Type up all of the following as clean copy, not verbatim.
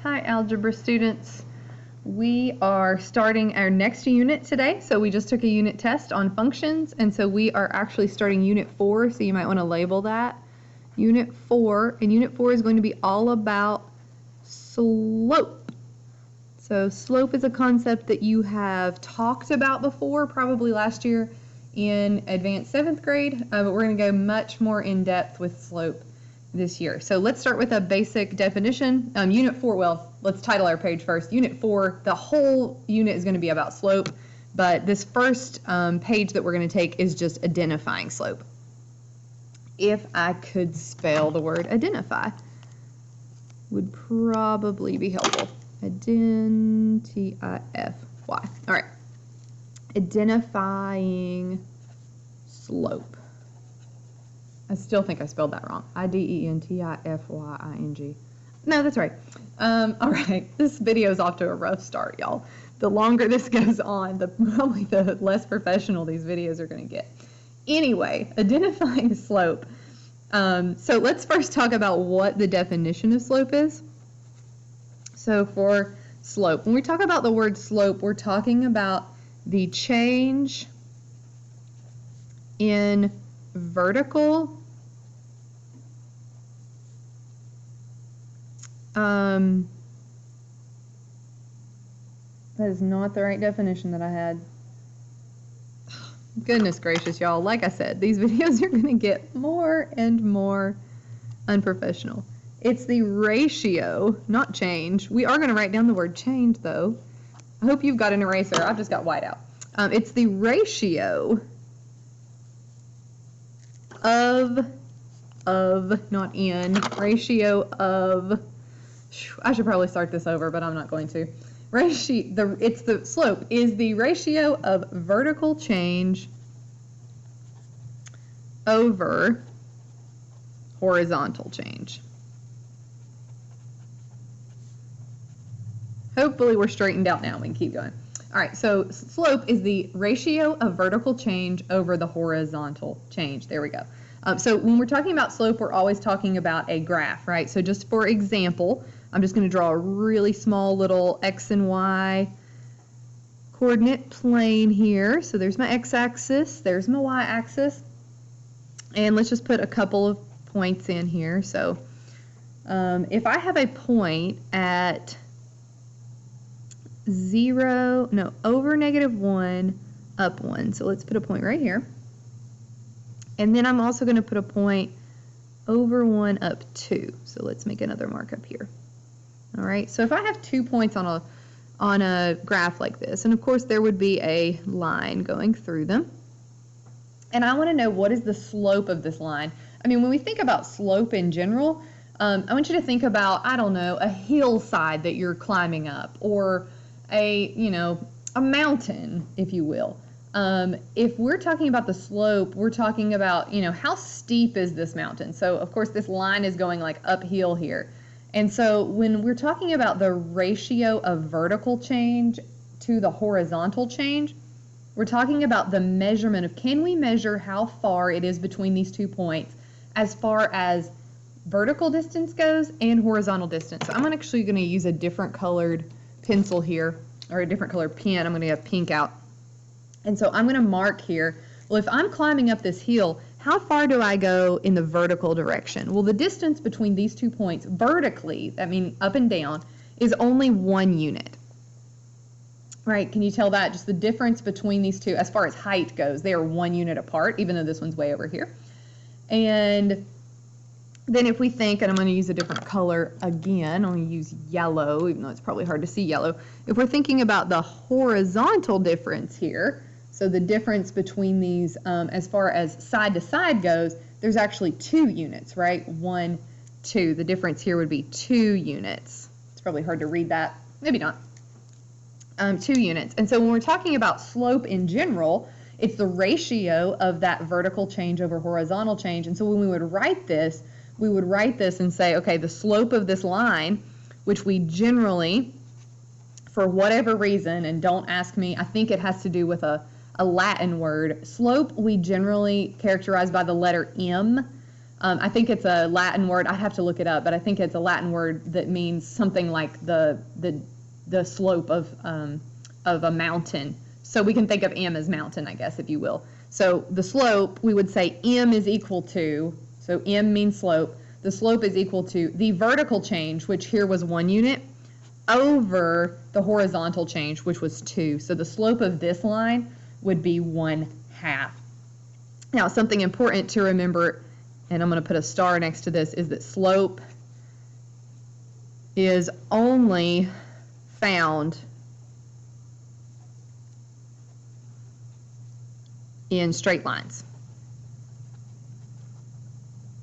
Hi, algebra students. We are starting our next unit today. So we just took a unit test on functions, and so we are actually starting Unit 4, so you might want to label that. Unit 4, and Unit 4 is going to be all about slope. So slope is a concept that you have talked about before, probably last year in advanced 7th grade, but we're going to go much more in depth with slope this year. So let's start with a basic definition. Unit 4, well, let's title our page first. Unit 4, the whole unit is going to be about slope, but this first page that we're going to take is just identifying slope. If I could spell the word identify, would probably be helpful. T-I-F-Y. All right. Identifying slope. I still think I spelled that wrong. I-D-E-N-T-I-F-Y-I-N-G. No, that's right. All right, this video is off to a rough start, y'all. The longer this goes on, probably the less professional these videos are going to get. Anyway, identifying slope. So let's first talk about what the definition of slope is. So for slope, when we talk about the word slope, we're talking about the change in vertical that is not the right definition that I had. Goodness gracious, y'all. Like I said, these videos are going to get more and more unprofessional. It's the ratio, not change. We are going to write down the word change, though. I hope you've got an eraser. I've just got white out. It's the ratio of, not in, ratio of, I should probably start this over, but I'm not going to. It's the slope is the ratio of vertical change over horizontal change. Hopefully we're straightened out now. We can keep going. All right, so slope is the ratio of vertical change over the horizontal change. There we go. So when we're talking about slope, we're always talking about a graph, right? So just for example, I'm just going to draw a really small little X and Y coordinate plane here. So there's my X-axis, there's my Y-axis, and let's just put a couple of points in here. So if I have a point at over -1, up 1. So let's put a point right here. And then I'm also going to put a point over 1, up 2. So let's make another mark up here. All right, so if I have 2 points on a graph like this, and of course there would be a line going through them, and I want to know what is the slope of this line. I mean, when we think about slope in general, I want you to think about, I don't know, a hillside that you're climbing up, or a mountain, if you will. If we're talking about the slope, we're talking about, how steep is this mountain? So of course this line is going like uphill here. And so when we're talking about the ratio of vertical change to the horizontal change, we're talking about the measurement of, can we measure how far it is between these 2 points as far as vertical distance goes and horizontal distance. So I'm actually going to use a different colored pencil here, or a different colored pen. I'm going to have pink out. And so I'm going to mark here, well, if I'm climbing up this hill, how far do I go in the vertical direction? Well, the distance between these 2 points vertically, I mean up and down, is only 1 unit. Right, can you tell that? Just the difference between these two, as far as height goes, they are 1 unit apart, even though this one's way over here. And then if we think, and I'm going to use a different color again, I'm going to use yellow, even though it's probably hard to see yellow. If we're thinking about the horizontal difference here, so the difference between these as far as side to side goes, there's actually 2 units, right? 1, 2. The difference here would be 2 units. It's probably hard to read that. Maybe not. 2 units. And so when we're talking about slope in general, it's the ratio of that vertical change over horizontal change. And so when we would write this and say, okay, the slope of this line, which we generally, for whatever reason, and don't ask me, I think it has to do with a Latin word. Slope we generally characterize by the letter M. I think it's a Latin word. I have to look it up, but I think it's a Latin word that means something like the slope of a mountain. So we can think of m as mountain, I guess, if you will. So the slope, we would say m is equal to, so m means slope. The slope is equal to the vertical change, which here was 1 unit, over the horizontal change, which was 2. So the slope of this line would be 1/2. Now, something important to remember, and I'm going to put a star next to this, is that slope is only found in straight lines.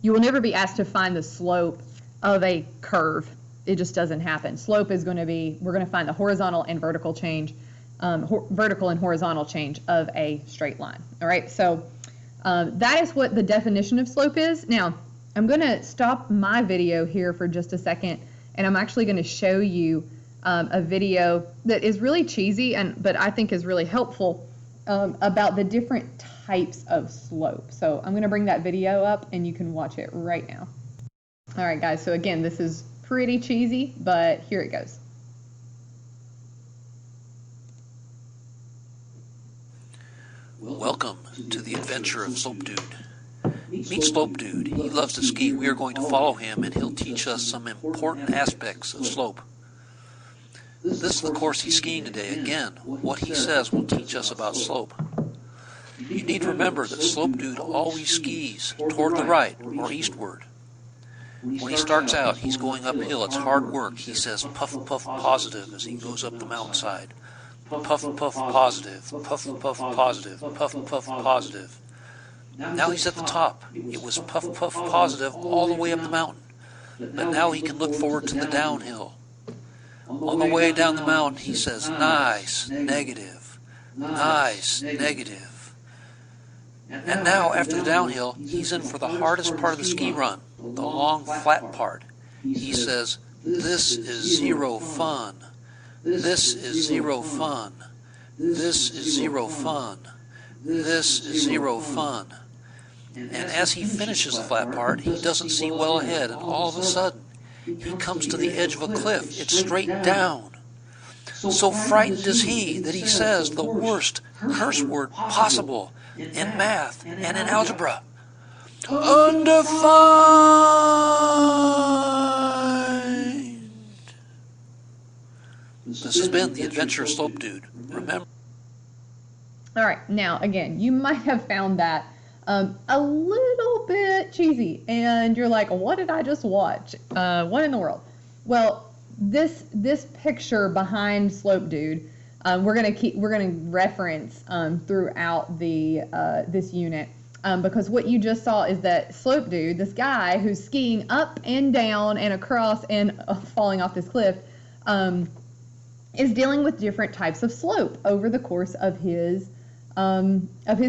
You will never be asked to find the slope of a curve. It just doesn't happen. Slope is going to be, we're going to find the horizontal and vertical change, vertical and horizontal change of a straight line. All right, so that is what the definition of slope is. Now, I'm going to stop my video here for just a second, and I'm actually going to show you a video that is really cheesy, but I think is really helpful about the different types of slope. So I'm going to bring that video up, and you can watch it right now. All right, guys, so again, this is pretty cheesy, but here it goes. Welcome to the adventure of Slope Dude. Meet Slope Dude. He loves to ski. We are going to follow him, and he'll teach us some important aspects of slope. This is the course he's skiing today. Again, what he says will teach us about slope. You need to remember that Slope Dude always skis toward the right or eastward. When he starts out, he's going uphill. It's hard work. He says puff, puff, positive as he goes up the mountainside. Puff, puff, positive, puff, puff, positive, puff, puff, positive. Now he's at the top. It was puff, puff, positive all the way up the mountain. But now he can look forward to the downhill. On the way down the mountain, he says, nice, negative, nice, negative. And now, after the downhill, he's in for the hardest part of the ski run, the long, flat part. He says, this is zero fun. This is zero fun. This is zero fun. This is zero fun. And as he finishes the flat part, he doesn't see well ahead, and all of a sudden, he comes to the edge of a cliff. It's straight down. So frightened is he that he says the worst curse word possible in math and in algebra. Undefined. This has been the Adventure of Slope Dude. Remember. All right, now again, you might have found that a little bit cheesy, and you're like, what did I just watch? What in the world? Well, this picture behind Slope Dude, we're gonna reference throughout the this unit, because what you just saw is that Slope Dude, this guy who's skiing up and down and across and falling off this cliff, is dealing with different types of slope over the course of his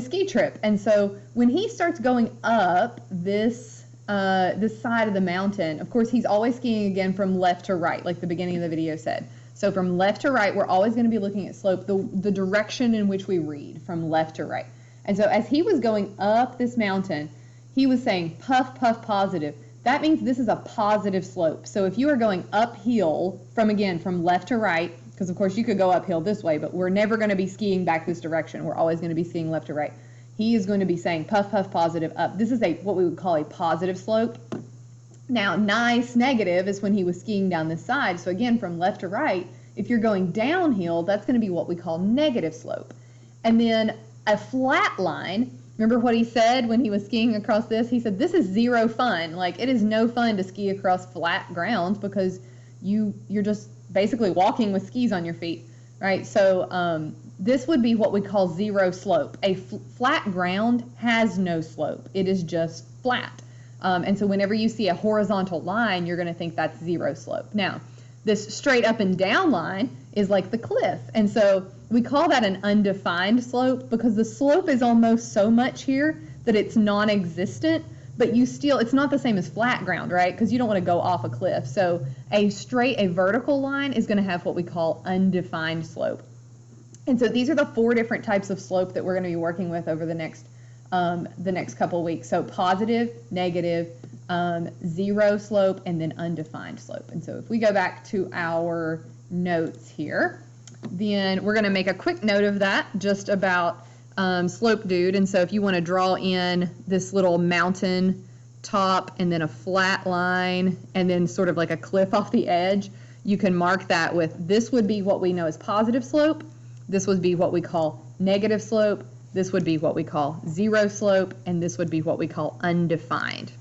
ski trip. And so when he starts going up this side of the mountain, of course, he's always skiing again from left to right, like the beginning of the video said. So from left to right, we're always going to be looking at slope, the direction in which we read, from left to right. And so as he was going up this mountain, he was saying puff, puff, positive. That means this is a positive slope. So if you are going uphill from left to right, because of course you could go uphill this way, but we're never going to be skiing back this direction. We're always going to be skiing left to right. He is going to be saying puff, puff, positive, up. This is what we would call a positive slope. Now, nice, negative is when he was skiing down this side. So again, from left to right, if you're going downhill, that's going to be what we call negative slope. And then a flat line, remember what he said when he was skiing across this? He said, this is zero fun. Like, it is no fun to ski across flat ground because you're just basically walking with skis on your feet, right? So this would be what we call zero slope. A flat ground has no slope. It is just flat. And so whenever you see a horizontal line, you're going to think that's zero slope. Now, this straight up and down line is like the cliff. And so we call that an undefined slope because the slope is almost so much here that it's non-existent. But it's not the same as flat ground, right? Because you don't want to go off a cliff. So a vertical line is going to have what we call undefined slope. And so these are the 4 different types of slope that we're going to be working with over the next the next couple of weeks. So positive, negative, zero slope, and then undefined slope. And so if we go back to our notes here, then we're going to make a quick note of that, just about Slope Dude. And so if you want to draw in this little mountain top and then a flat line and then sort of like a cliff off the edge, you can mark that with, this would be what we know as positive slope, this would be what we call negative slope, this would be what we call zero slope, and this would be what we call undefined.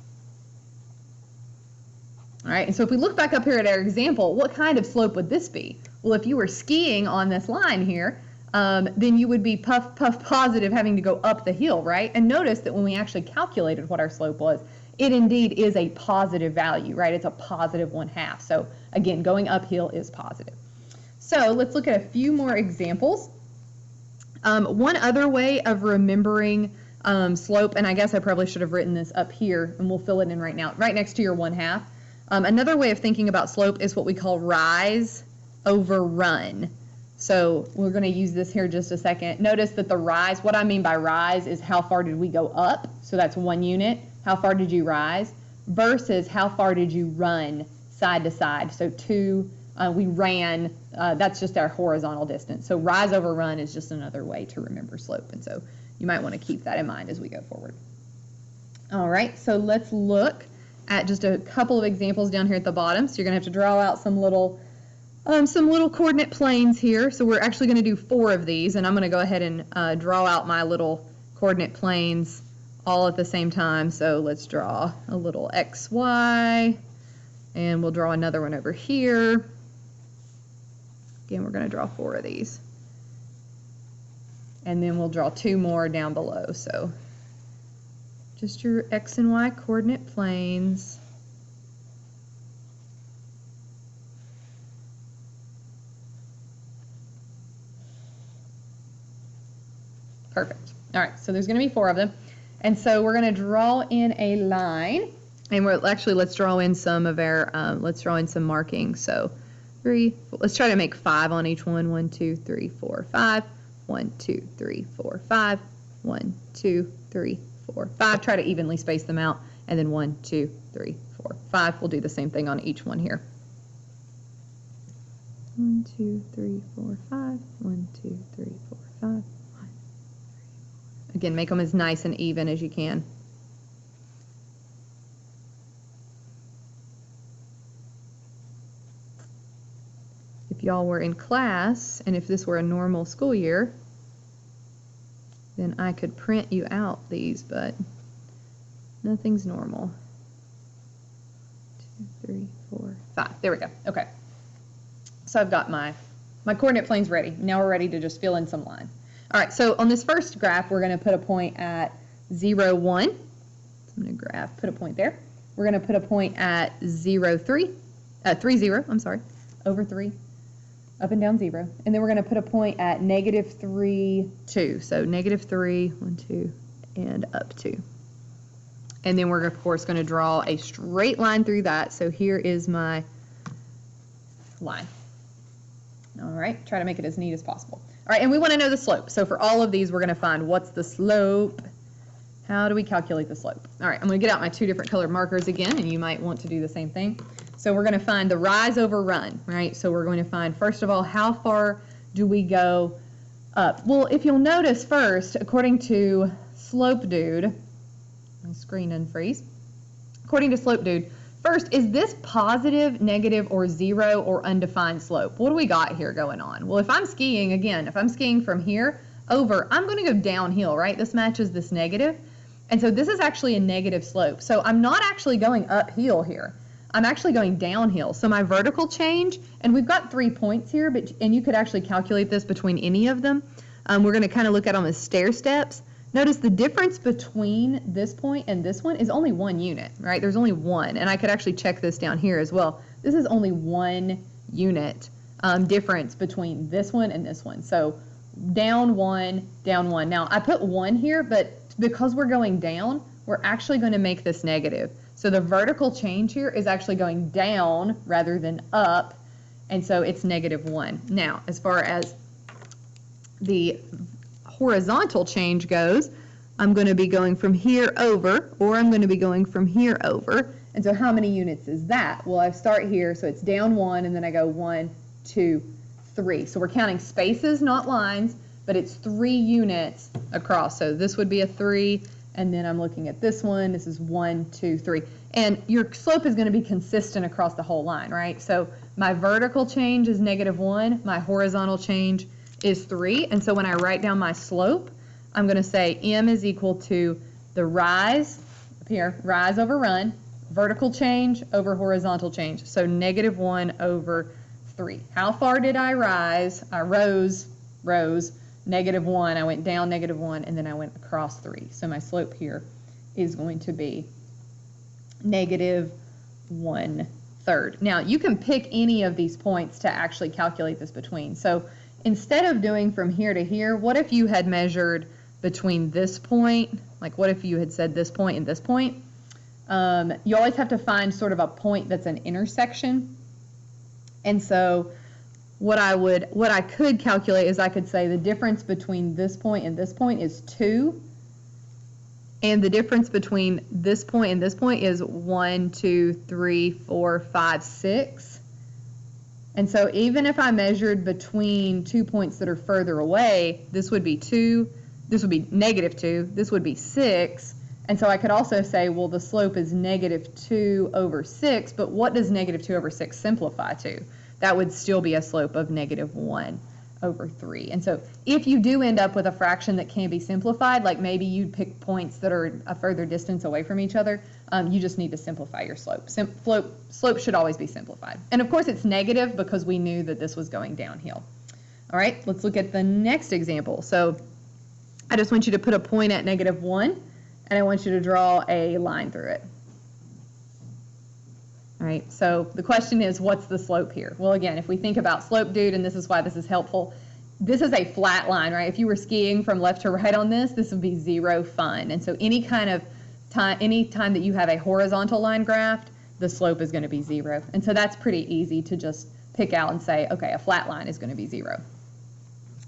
All right, and so if we look back up here at our example, what kind of slope would this be? Well, if you were skiing on this line here, then you would be puff, puff, positive, having to go up the hill, right? And notice that when we actually calculated what our slope was, it indeed is a positive value, right? It's a positive 1/2. So again, going uphill is positive. So let's look at a few more examples. One other way of remembering slope, and I guess I probably should have written this up here, and we'll fill it in right now, right next to your 1/2. Another way of thinking about slope is what we call rise over run. So we're going to use this here just a second. Notice that the rise, what I mean by rise is how far did we go up? So that's 1 unit. How far did you rise? Versus how far did you run side to side? So 2, we ran, that's just our horizontal distance. So rise over run is just another way to remember slope. And so you might want to keep that in mind as we go forward. All right, so let's look at just a couple of examples down here at the bottom. So you're going to have to draw out some little coordinate planes here. So we're actually going to do 4 of these, and I'm going to go ahead and draw out my little coordinate planes all at the same time. So let's draw a little X, Y, and we'll draw another one over here. Again, we're going to draw 4 of these. And then we'll draw 2 more down below. So just your X and Y coordinate planes. Perfect. All right, so there's going to be 4 of them. And so we're going to draw in a line. And let's draw in some of our, let's draw in some markings. So 3, let's try to make 5 on each one. 1, 2, 3, 4, 5. 1, 2, 3, 4, 5. 1, 2, 3, 4, 5. Try to evenly space them out. And then 1, 2, 3, 4, 5. We'll do the same thing on each one here. 1, 2, 3, 4, 5. 1, 2, 3, 4, 5. Again, make them as nice and even as you can. If y'all were in class, and if this were a normal school year, then I could print you out these, but nothing's normal. 2, 3, 4, 5. There we go. Okay. So I've got my coordinate planes ready. Now we're ready to just fill in some line. All right, so on this first graph, we're going to put a point at 0, 1. So I'm going to put a point there. We're going to put a point at 0, 3, 3, 0, I'm sorry, over 3, up and down 0. And then we're going to put a point at -3, 2. So -3, 1, 2, and up 2. And then we're, of course, going to draw a straight line through that. So here is my line. All right, try to make it as neat as possible. All right, and we want to know the slope. So for all of these, we're going to find what's the slope. How do we calculate the slope? All right, I'm going to get out my 2 different colored markers again, and you might want to do the same thing. So we're going to find the rise over run, right? So we're going to find, first of all, how far do we go up? Well, if you'll notice first, according to Slope Dude, my screen unfreeze. According to Slope Dude, first, is this positive, negative, or 0 or undefined slope? What do we got here going on? Well, if I'm skiing, again, if I'm skiing from here over, I'm going to go downhill, right? This matches this negative. And so this is actually a negative slope. So I'm not actually going uphill here. I'm actually going downhill. So my vertical change, and we've got 3 points here, and you could actually calculate this between any of them. We're going to kind of look at them as stair steps. Notice the difference between this point and this one is only 1 unit, right? There's only 1, and I could actually check this down here as well. This is only 1 unit difference between this one and this one. So down 1, down 1. Now I put 1 here, but because we're going down, we're actually going to make this negative. So the vertical change here is actually going down rather than up, and so it's -1. Now, as far as the horizontal change goes, I'm going to be going from here over, or I'm going to be going from here over. And so how many units is that? Well, I start here, so it's down 1, and then I go 1, 2, 3. So we're counting spaces, not lines, but it's 3 units across. So this would be a 3, and then I'm looking at this one. This is 1, 2, 3. And your slope is going to be consistent across the whole line, right? So my vertical change is -1, my horizontal change is 3. And so when I write down my slope, I'm going to say m is equal to the rise, up here, rise over run, vertical change over horizontal change. So -1 over 3. How far did I rise? I rose, -1. I went down -1, and then I went across 3. So my slope here is going to be -1/3. Now, you can pick any of these points to actually calculate this between. So instead of doing from here to here, what if you had measured between this point, like what if you had said this point and this point? You always have to find sort of a point that's an intersection. And so what I could calculate is I could say the difference between this point and this point is 2. And the difference between this point and this point is 1, 2, 3, 4, 5, 6. And so even if I measured between 2 points that are further away, this would be 2, this would be -2, this would be 6. And so I could also say, well, the slope is -2 over 6, but what does -2 over 6 simplify to? That would still be a slope of -1 over 3. And so if you do end up with a fraction that can be simplified, like maybe you pick points that are a further distance away from each other, you just need to simplify your slope. Slope should always be simplified. And of course it's negative because we knew that this was going downhill. All right, let's look at the next example. So I just want you to put a point at -1, and I want you to draw a line through it. All right, so the question is, what's the slope here? Well, again, if we think about slope dude, and this is why this is helpful, this is a flat line, right? If you were skiing from left to right on this would be 0 fun. And so any time that you have a horizontal line graphed, the slope is going to be 0. And so that's pretty easy to just pick out and say, okay, a flat line is going to be 0.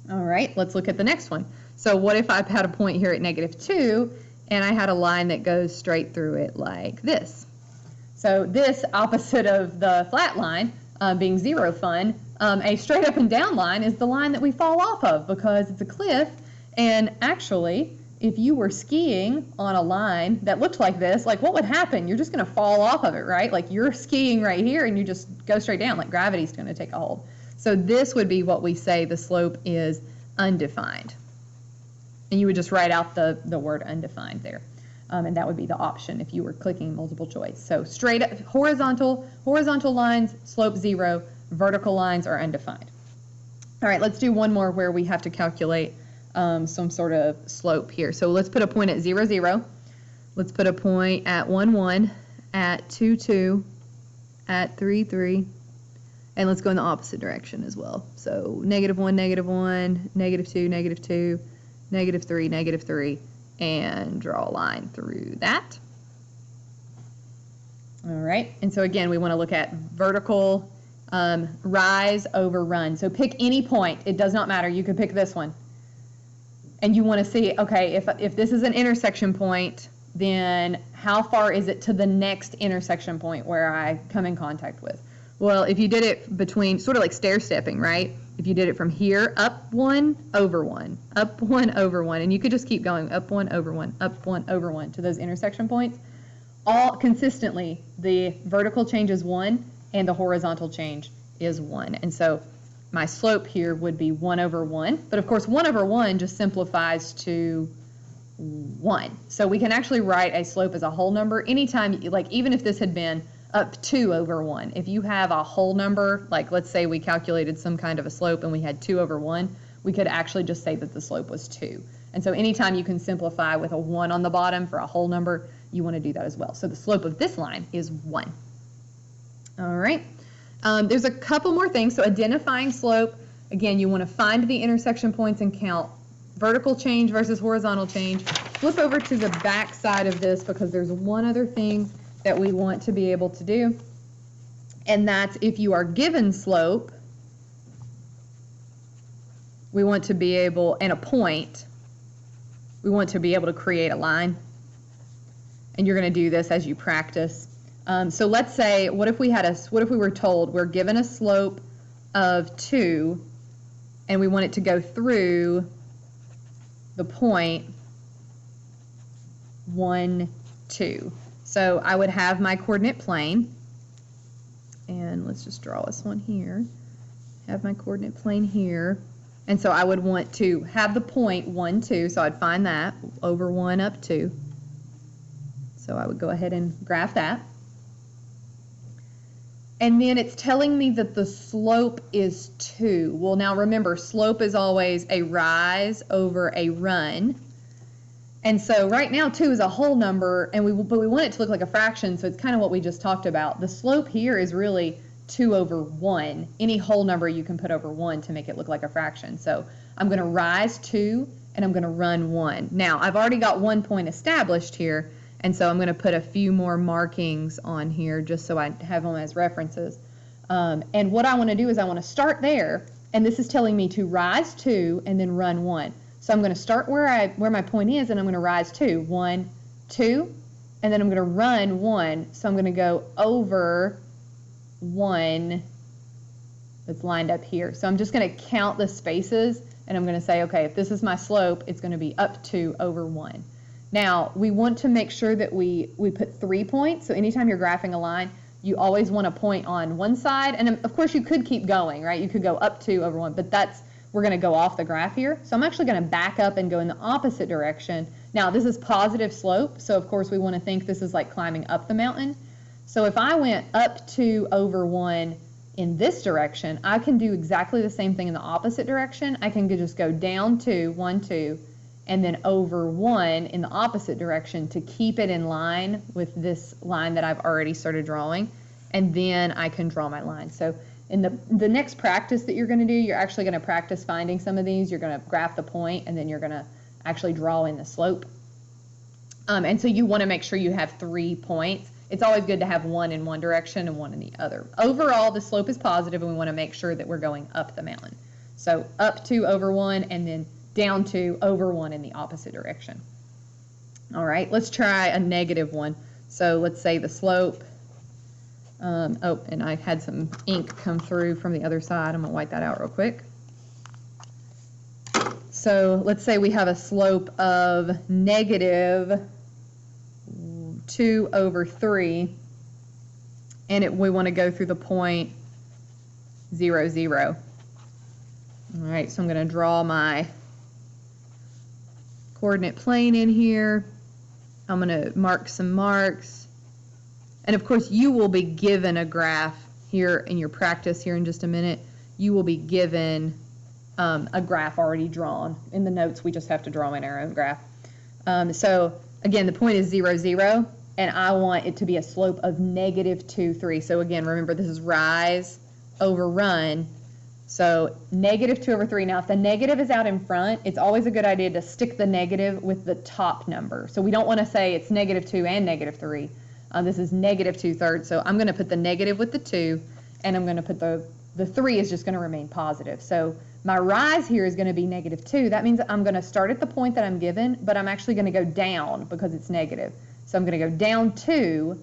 All right, let's look at the next one. So what if I had a point here at -2, and I had a line that goes straight through it like this? So this, opposite of the flat line, being 0 fun, a straight up and down line is the line that we fall off of because it's a cliff. And actually, if you were skiing on a line that looked like this, like what would happen? You're just going to fall off of it, right? Like you're skiing right here and you just go straight down, like gravity's going to take a hold. So this would be what we say the slope is undefined. And you would just write out the word undefined there. And that would be the option if you were clicking multiple choice. So straight up, horizontal lines, slope 0, vertical lines are undefined. All right, let's do one more where we have to calculate some sort of slope here. So let's put a point at 0, 0. Let's put a point at 1, 1, at 2, 2, at 3, 3. And let's go in the opposite direction as well. So -1, -1, -2, -2, -3, -3. And draw a line through that. All right, and so again, we want to look at vertical rise over run. So pick any point, it does not matter, you could pick this one. And you want to see, okay, if this is an intersection point, then how far is it to the next intersection point where I come in contact with? Well, if you did it between, sort of like stair stepping, right? If you did it from here, up 1, over 1, up 1, over 1, and you could just keep going, up 1, over 1, up 1, over 1 to those intersection points. All consistently, the vertical change is 1 and the horizontal change is 1. And so my slope here would be 1 over 1. But of course, 1 over 1 just simplifies to 1. So we can actually write a slope as a whole number anytime, like even if this had been up 2 over 1. If you have a whole number, like let's say we calculated some kind of a slope and we had 2 over 1, we could actually just say that the slope was 2. And so anytime you can simplify with a 1 on the bottom for a whole number, you want to do that as well. So the slope of this line is 1. All right. There's a couple more things. So identifying slope, again, you want to find the intersection points and count vertical change versus horizontal change. Flip over to the back side of this because there's one other thing that we want to be able to do, and that's if you are given slope, we want to be able, and a point, we want to be able to create a line. And you're going to do this as you practice. So let's say, what if we were told we're given a slope of 2 and we want it to go through the point 1, 2. So I would have my coordinate plane, and let's just draw this one here. Have my coordinate plane here. And so I would want to have the point 1, 2, so I'd find that, over 1 up 2. So I would go ahead and graph that. And then it's telling me that the slope is 2. Well, now remember, slope is always a rise over a run. And so right now 2 is a whole number, but we want it to look like a fraction, so it's kind of what we just talked about. The slope here is really 2 over 1. Any whole number you can put over 1 to make it look like a fraction. So I'm going to rise 2 and I'm going to run 1. Now I've already got 1 point established here, and so I'm going to put a few more markings on here just so I have them as references. And what I want to do is I want to start there, and this is telling me to rise 2 and then run 1. So I'm going to start where my point is, and I'm going to rise 2. 1, 2, and then I'm going to run 1. So I'm going to go over 1 that's lined up here. So I'm just going to count the spaces, and I'm going to say, okay, if this is my slope, it's going to be up 2 over 1. Now, we want to make sure that we put 3 points. So anytime you're graphing a line, you always want a point on one side. And of course, you could keep going, right? You could go up 2 over 1, but we're going to go off the graph here. So I'm actually going to back up and go in the opposite direction. Now, this is positive slope, so of course we want to think this is like climbing up the mountain. So if I went up 2 over 1 in this direction, I can do exactly the same thing in the opposite direction. I can just go down 2, 1, 2, and then over 1 in the opposite direction to keep it in line with this line that I've already started drawing, and then I can draw my line. So in the next practice that you're going to do, you're actually going to practice finding some of these. You're going to graph the point, and then you're going to actually draw in the slope. And so you want to make sure you have 3 points. It's always good to have 1 in one direction and 1 in the other. Overall, the slope is positive, and we want to make sure that we're going up the mountain. So up 2 over 1, and then down 2 over 1 in the opposite direction. All right, let's try a negative one. So let's say the slope, oh, and I had some ink come through from the other side. I'm going to wipe that out real quick. So let's say we have a slope of negative 2 over 3, and we want to go through the point 0, 0. All right, so I'm going to draw my coordinate plane in here. I'm going to mark some marks. And of course, you will be given a graph here in your practice here in just a minute. You will be given a graph already drawn. In the notes, we just have to draw in our own graph. So again, the point is 0, 0, and I want it to be a slope of negative 2, 3. So again, remember, this is rise over run. So negative 2 over 3. Now, if the negative is out in front, it's always a good idea to stick the negative with the top number. So we don't want to say it's negative 2 and negative 3. This is negative 2/3. So I'm going to put the negative with the 2, and I'm going to put the 3 is just going to remain positive. So my rise here is going to be negative 2. That means I'm going to start at the point that I'm given, but I'm actually going to go down because it's negative. So I'm going to go down 2,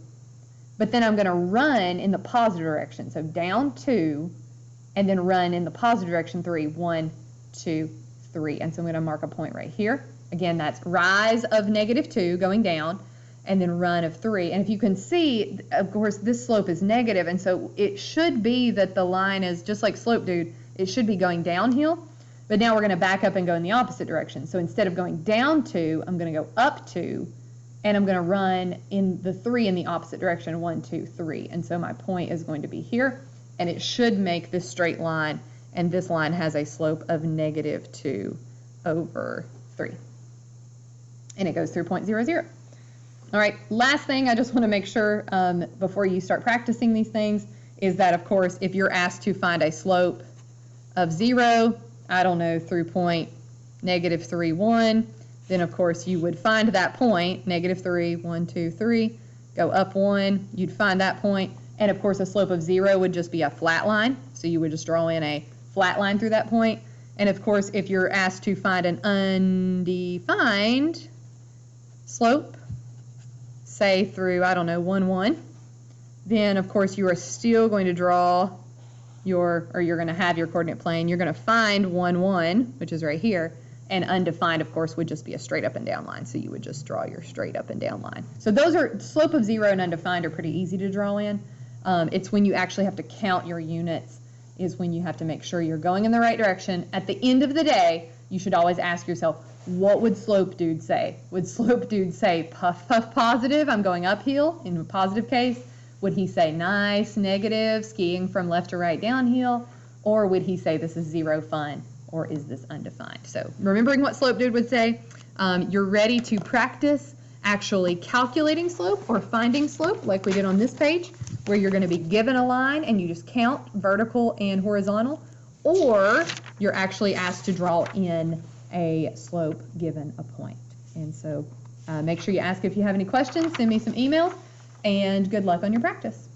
but then I'm going to run in the positive direction. So down 2, and then run in the positive direction 3. 1, 2, 3. And so I'm going to mark a point right here. Again, that's rise of negative 2 going down, and then run of 3. And if you can see, of course, this slope is negative, and so it should be that the line is just like Slope Dude. It should be going downhill, but now we're going to back up and go in the opposite direction. So instead of going down 2, I'm going to go up 2, and I'm going to run in the 3 in the opposite direction. 1, 2, 3. And so my point is going to be here, and it should make this straight line, and this line has a slope of negative 2 over 3. And it goes through point 0, 0. All right, last thing I just want to make sure before you start practicing these things is that, of course, if you're asked to find a slope of 0, I don't know, through point negative 3, 1, then of course you would find that point, negative 3, 1, 2, 3, go up 1, you'd find that point, and of course a slope of 0 would just be a flat line, so you would just draw in a flat line through that point. And of course, if you're asked to find an undefined slope, say through, I don't know, 1, 1, then of course you are still going to draw you're going to have your coordinate plane. You're going to find 1, 1, which is right here, and undefined, of course, would just be a straight up and down line. So you would just draw your straight up and down line. So those are, slope of 0 and undefined are pretty easy to draw in. It's when you actually have to count your units is when you have to make sure you're going in the right direction. At the end of the day, you should always ask yourself, what would slope dude say? Would slope dude say puff, puff, positive, I'm going uphill in a positive case? Would he say nice, negative, skiing from left to right downhill? Or would he say this is 0 fun? Or is this undefined? So remembering what slope dude would say, you're ready to practice actually calculating slope or finding slope like we did on this page, where you're going to be given a line and you just count vertical and horizontal, or you're actually asked to draw in a slope given a point. And so make sure you ask if you have any questions, send me some emails, and good luck on your practice.